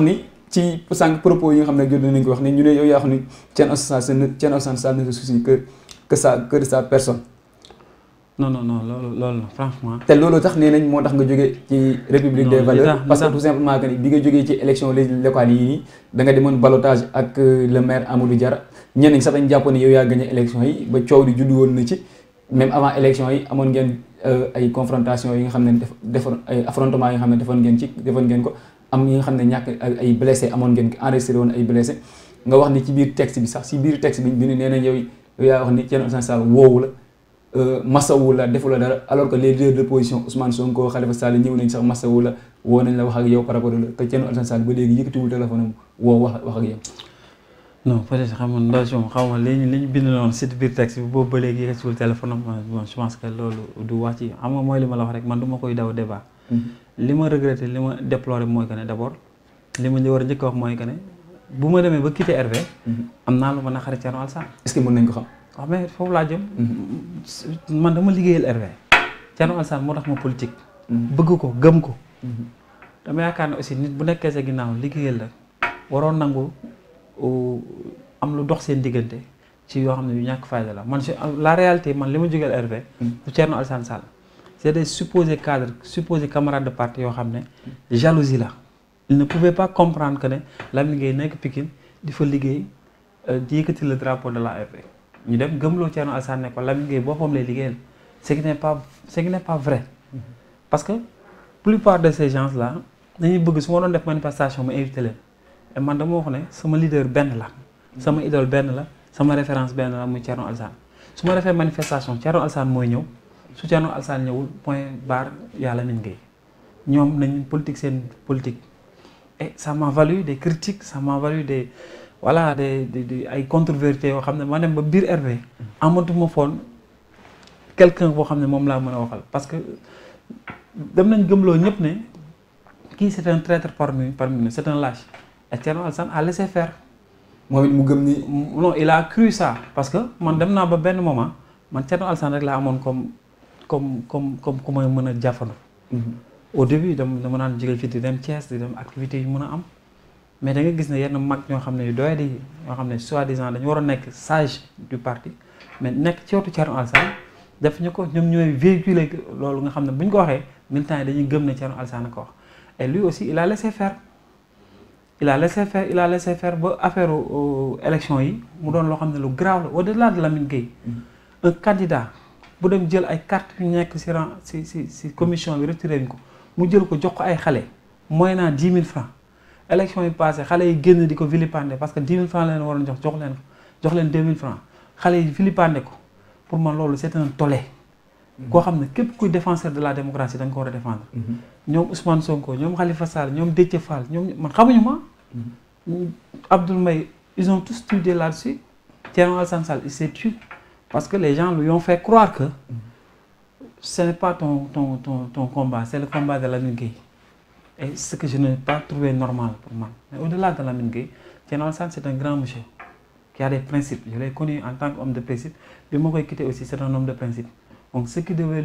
ni ci sànq propos yi nga xam ne jot nañu ko wax ni ñu ne yow yaa xam ni Thierno Alassane Sall ne se soucie que de sa personne. non loolu franchement. te loolu tax nee nañ moo tax nga jógee ci république des valeurs parce que tout simplement que ni bi nga jógee ci élection locale yi nii da nga demoon ballottage ak le maire Amadou Diarra ñenn ñi sax dañ jàppoon ni yow yaa gagné élection yi ba coow di juddu woon na ci même avant élection yi amoon ngeen ay confrontation yi nga xam ne defoon ay affrontement yi nga xam ne defoon ngeen ko am yi nga xam ne ñàkk ay blessé amoon ngeen enregistré woon ay blessé nga wax ni ci biir texte bi sax si biir texte bi nee nañ yow yaa wax ni Thierno Alassane Sall woowu la masawu la defu la dara alors que les leaders de l'opposition Ousmane Sonko Khalifa Sall ñëw nañ sax masawu la woo nañ la wax ak yow par rapport ak te Thierno Alassane Sall ba léegi yëkkatiwul téléphone am woo wax ak yow. non peut-être xam nga ndaw si moom xaw ma li ñu bind noonu si biir texte bi boobu ba léegi yëkkatiwul téléphone am bon je pense que loolu du wax ci xam nga mooy li ma la wax rek man du ma koy daw débat. li ma regretté li ma déploré mooy que ne d'abord li ma war a njëkk a wax mooy que ne bu ma demee ba quitté RV. am naa lu ma naqari Thierno Alassane. est-ce que mën nañ ko xam. waaw mais foofu laa jëm. man dama liggéeyal RV. Thierno Alassane moo tax ma politique. bëgg ko gëm ko. dama yaakaar ne aussi nit bu nekkee sa ginnaaw liggéeyal la waroon nangu am lu dox seen diggante ci yoo xam ne yu ñàkk fayda la man la réalité man li ma jógeel RV. du Thierno Alassane Sall. c'est des supposés cadres supposés camarades de parti yoo xam ne jalousie la. il ne pouvait pas comprendre que ne Lamine Gueye nekk Pikine di fa liggéey di yëkkati le drapeau de la RV. ñu dem gëmloo Thierno Alassane ne ko Lamine Gueye boppam lay liggéeyal ce qui n'est pas vrai parce que plupart de ces gens là dañuy bëgg su ma doon def manifestation ma invité leen et man dama wax ne sama leader benn la sama idole benn la sama référence benn la muy Thierno Alassane su ma defee manifestation Thierno Alassane mooy ñëw su Thierno Alassane ñëwul point barre yaa Lamine Gueye ñoom nañ politique seen politique et ça m'a valu des critiques ça m'a valu des voilà ay contre-vérités yoo xam ne ma dem ba biir RV amatuma foon quelqu'un boo xam ne moom laa mën a waxal parce que dem nañ gëmloo ñëpp ne kii c'est un traître parmi nous c'est un lâche et Thierno Alassane a laissé faire. moom it mu gëm ni. non il a cru ça parce que man dem naa ba benn moment man Thierno Alassane rek laa amoon comme ku may mën a jàppandu. au début dama naan jóge fii di dem Thiès di dem activités yu mën a am. mais da nga gis ne yenn mag ñoo xam ne yu doy di ñoo xam ne soi-disant dañu war a nekk sage du parti mais nekk ci wetu Thierno Alassane def ñu ko ñoom ñooy véhiculer loolu nga xam ne bu ñu ko waxee militants yi dañuy gëm ne Thierno Alassane ko wax et lui aussi il a laissé faire ba affaire élection yi mu doon loo xam ne lu grave la au-delà de Lamine Gueye un candidat bu dem jël ay cartes yu nekk si commission bi retiré ko mu jël ko jox ko ay xale moyennant 10 000 francs élection yi passé xale yi génn di ko vilipender parce que 10 000 francs la leen waroon jox leen 2 000 francs xale yi vilipender ko pour man loolu c'est un tollé. koo xam ne képp kuy défenseur de la démocratie da nga ko war a défendre. ñoom Ousmane Sonko ñoom Khalifa Sall ñoom Déthié Fall ñoom man xamuñu ma. Abdoul Mbaye ils ont tous tué là-dessus. Thierno Alassane Sall il s'est tué parce que les gens lui ont fait croire que ce n'est pas ton combat c'est le combat de Lamine Gueye. Et ce que je n'ai pas trouvé normal pour moi. Mais au-delà de Lamine Gueye, Thierno Alassane c'est un grand monsieur qui a des principes. Je l'ai connu en tant qu'homme de principe. Bi ma koy quitté aussi c'est un homme de principe. Donc ce qui devait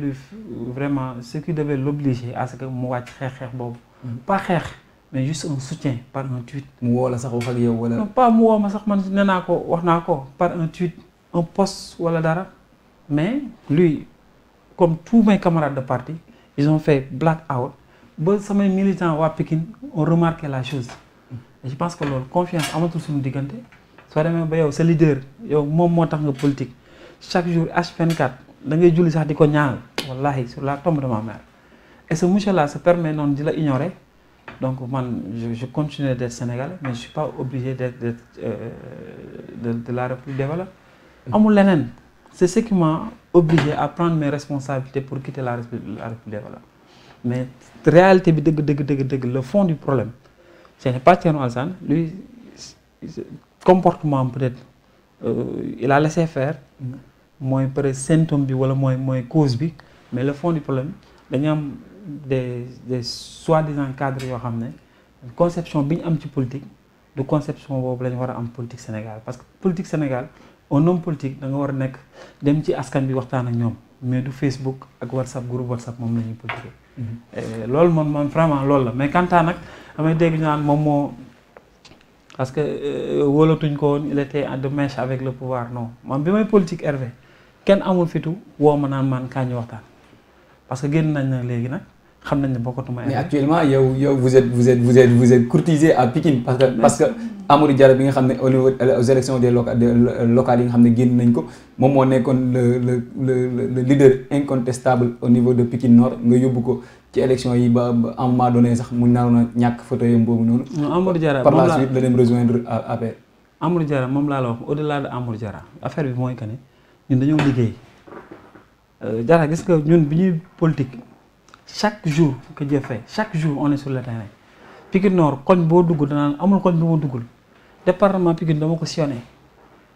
l'obliger à ce que mu wàcc xeex boobu. Pas xeex mais juste un soutien par un tweet. mu woo la sax wax ak yow wala. non pas mu woo ma sax man nee naa ko wax naa ko par un tweet un post wala dara mais lui comme tous mes camarades de parti ils ont fait black out. ba samay militants waa Pikine ont remarqué la chose et je pense que loolu confiance amatul suñu diggante soo demee ba yow sa leader yow moom moo tax nga politique chaque jour H24 da ngay julli sax di ko ñaanal wallahi sur la tombe de ma mère et ce monsieur là se permet noonu di la ignorer donc man je continue d'être sénégalais mais je suis pas obligé d'être de la République des valeurs amul leneen c'est ce qui m'a obligé à prendre mes responsabilités pour quitter la République des valeurs mais réalité bi dëgg le fond du problème ce n'est pas Thierno Alassane lui comportement peut-être il a laissé faire mooy peut-être symptôme bi wala mooy cause bi mais le fond du problème dañu am des soi-disant cadres yoo xam ne conception bi ñu am ci politique du conception boobu la ñu war a am politique Sénégal parce que politique Sénégal un homme politique da nga war a nekk dem ci askan bi waxtaan ak ñoom mais du Facebook ak WhatsApp groupe WhatsApp moom la ñuy politiquer loolu moom vraiment loolu la mais quant à nag damay dégg ñu naan moom moo parce que wóolatuñ ko woon il était de mèche avec le pouvoir non man bi may politique Hervé kenn amul fitu woo ma naan man kaa ñu waxtaan parce que génn nañ na léegi nag xam nañ ne bokkatuma. mais actuellement yow vous êtes courtisé à Pikine parce que Amadou Diarra bi nga xam ne au niveau aux élections des locales yi nga xam ne génn nañ ko moom moo nekkoon le leader incontestable au niveau de Pikine Nord nga yóbbu ko ci élection yi ba à un moment donné sax mu naroon a ñàkk fauteuil boobu noonu. Amadou Diarra par la suite la dem rejoindre APR. Amadou Diarra moom laa la wax au delà de Amadou Diarra affaire bi mooy que ne ñun dañoo liggéey Diarra gis nga ñun bi ñuy politique chaque jour que Dieu fait chaque jour on est sur le terrain Pikine Nord koñ boo dugg danaan amul koñ bi ma duggul département Pikine dama ko sillonné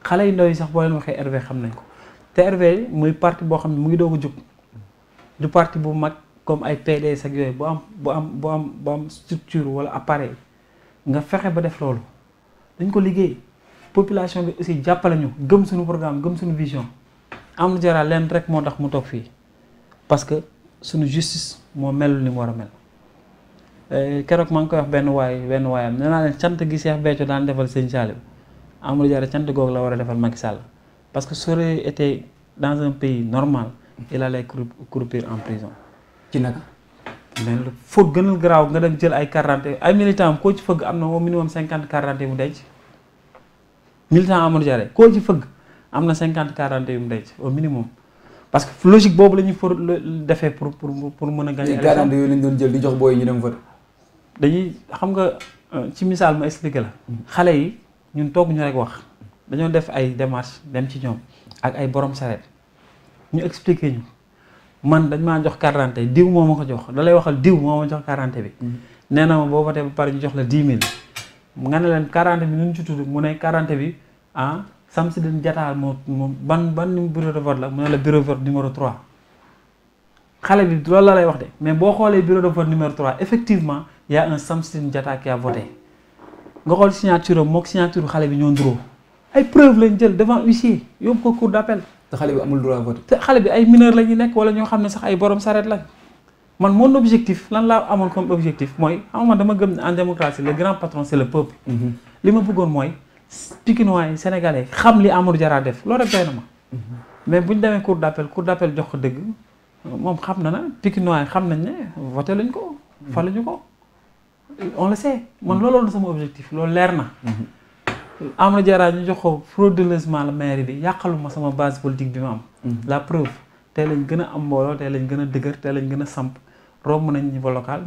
xale yu ndaw yi sax boo leen waxee RV xam nañ ko te RV muy parti boo xam ne mu ngi doog a jóg du parti bu mag comme ay PDS ak yooyu bu am structure wala appareil nga fexe ba def loolu dañ ko liggéey population bi aussi jàppale ñu gëm suñu programme gëm suñu vision Amadou Diarra leen rek moo tax mu toog fii parce que suñu justice moo melul ni mu war a mel keroog maa ngi koy wax benn waayam nee naa leen cant gi Cheikh Béthio daan defal Sëñ Saliou Amadou Diarra cant googu la war a defal Macky Sall parce que ça aurait été dans un pays normal il allait croupir en prison. ci naka. mais lu foog gënal garaaw nga dem jël ay carte d'identité ay militant koo ci fëgg am na au minimum 50 carte d'identité mu denc militant Amadou Diarra koo ci fëgg am na 50 carte d'identité yu mu denc au minimum parce que logique boobu la ñuy defee pour mën a gagner élection. carte d'identité yooyu lañ doon jël di jox booy ñu dem vote. dañuy xam nga ci misaal ma expliqué la xale yi ñun toog ñu rek wax dañoo def ay démarches dem ci ñoom ak ay borom sareet ñu expliqué ñu. man dañ maa jox carte d'identité diw moo ma ko jox da lay waxal diw moo ma jox carte d'identité bi nee na ma boo voté ba pare ñu jox la 10 000 nga ne leen carte d'identité bi nu ñu ci tudd mu ne carte d'identité bi ah Samsidine Diatta moom ban bureau de vote la mu ne la bureau de vote numéro 3 xale bi loolu la lay wax de mais boo xoolee bureau de vote numéro 3 effectivement y a un Samsidine Diatta qui a voté nga xool signature am mook signature xale bi ñoo nduroo ay preuve lañ jël devant huissier yóbbu ko cour d'appel. te xale bi amul droit voter. te xale bi ay mineur la ñuy nekk wala ñoo xam ne sax ay borom sareet lañ man mon objectif lan laa amoon comme objectif mooy xam nga dama gëm ne en démocratie le grand patron c'est le peuple. li ma bëggoon mooy Pikinois yi sénégalais xam li Amadou Diarra def loolu rek doy na ma. mais bu ñu demee cour d'appel jox ko dëgg moom xam na Pikinois yi xam nañ ne voté lañ ko. faluñu ko on le sait man loolu la sama objectif loolu leer na. Amadou Diarra ñu jox ko frauduleusement la maire bi yàqaluma sama base politique bi ma am. la preuve tey lañ gën a am mbooloo tey lañ gën a dëgër tey lañ gën a samp romb nañ niveau local.